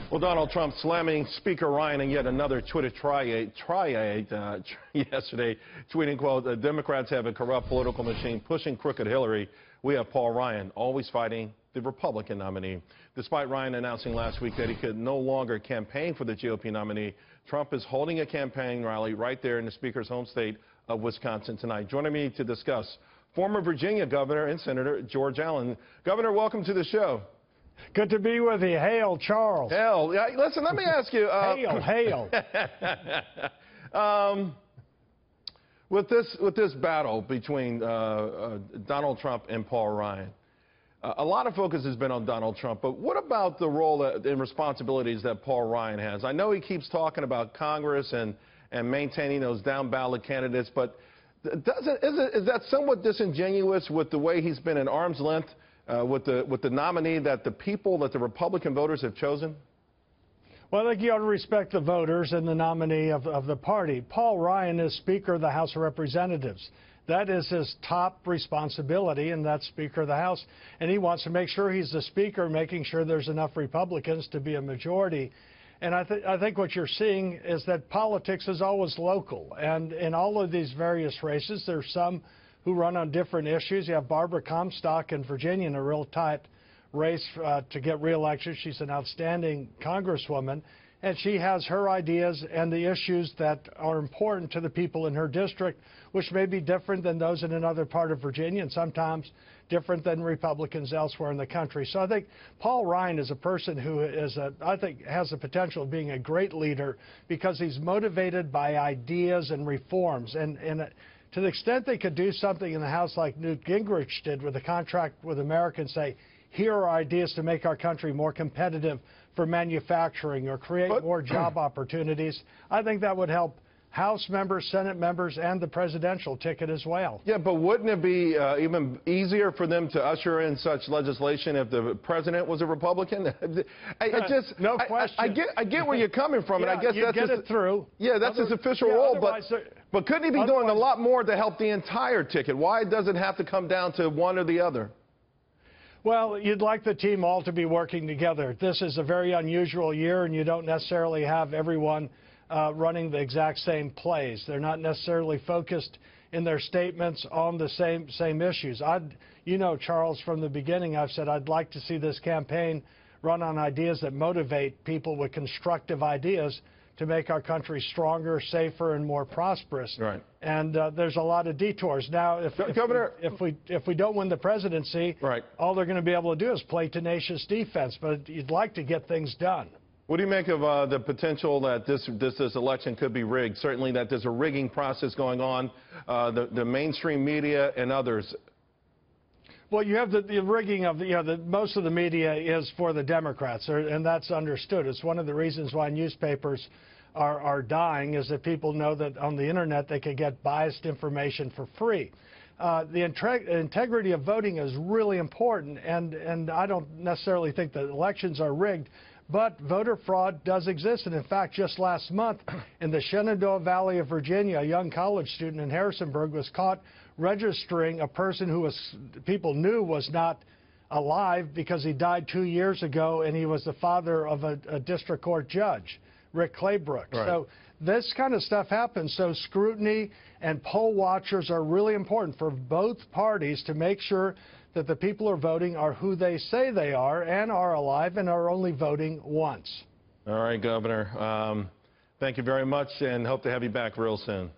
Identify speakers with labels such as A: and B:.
A: Well, Donald Trump slamming Speaker Ryan in yet another Twitter triad yesterday, tweeting, quote, "The Democrats have a corrupt political machine pushing crooked Hillary. We have Paul Ryan, always fighting the Republican nominee." Despite Ryan announcing last week that he could no longer campaign for the GOP nominee, Trump is holding a campaign rally right there in the Speaker's home state of Wisconsin tonight. Joining me to discuss, former Virginia Governor and Senator George Allen. Governor, welcome to the show.
B: Good to be with you. Hail, Charles.
A: Hail. Listen, let me ask you.
B: Hail.
A: With this battle between Donald Trump and Paul Ryan, a lot of focus has been on Donald Trump, but what about the role and responsibilities that Paul Ryan has? I know he keeps talking about Congress and maintaining those down-ballot candidates, but is that somewhat disingenuous with the way he's been at arm's length with the nominee that the Republican voters have chosen?
B: Well, I think you ought to respect the voters and the nominee of the party. Paul Ryan is Speaker of the House of Representatives. That is his top responsibility, and that's Speaker of the House. And he wants to make sure he's the Speaker, making sure there's enough Republicans to be a majority. And I think what you're seeing is that politics is always local. And in all of these various races, there's some who run on different issues. You have Barbara Comstock in Virginia in a real tight race to get reelected. She's an outstanding congresswoman, and she has her ideas and the issues that are important to the people in her district, which may be different than those in another part of Virginia and sometimes different than Republicans elsewhere in the country. So I think Paul Ryan is a person who I think has the potential of being a great leader because he's motivated by ideas and reforms. And to the extent they could do something in the House like Newt Gingrich did with a contract with America and say, here are ideas to make our country more competitive for manufacturing or create more job opportunities, I think that would help House members, Senate members, and the presidential ticket as well. Yeah,
A: but wouldn't it be even easier for them to usher in such legislation if the president was a Republican?
B: No question.
A: I get where you're coming from, and I guess that's
B: get it through.
A: Yeah, that's his official role. But couldn't he be doing a lot more to help the entire ticket? Why does it have to come down to one or the other?
B: Well, you'd like the team all to be working together. This is a very unusual year, and you don't necessarily have everyone running the exact same plays. They're not necessarily focused in their statements on the same issues. You know, Charles, from the beginning I've said I'd like to see this campaign run on ideas that motivate people with constructive ideas to make our country stronger, safer, and more prosperous.
A: Right.
B: And there's a lot of detours. Now, if we don't win the presidency,
A: right,
B: all they're going to be able to do is play tenacious defense. But you'd like to get things done.
A: What do you make of the potential that this election could be rigged? Certainly that there's a rigging process going on, the mainstream media and others.
B: Well, you have the rigging of most of the media is for the Democrats, and that's understood. It's one of the reasons why newspapers are dying, is that people know that on the internet they can get biased information for free. The integrity of voting is really important, and I don't necessarily think that elections are rigged, but voter fraud does exist. And in fact, just last month in the Shenandoah Valley of Virginia, a young college student in Harrisonburg was caught registering a person who people knew was not alive because he died 2 years ago, and he was the father of a district court judge, Rick Claybrook.
A: Right.
B: So this kind of stuff happens. So scrutiny and poll watchers are really important for both parties to make sure that the people who are voting are who they say they are and are alive and are only voting once.
A: All right, Governor. Thank you very much, and hope to have you back real soon.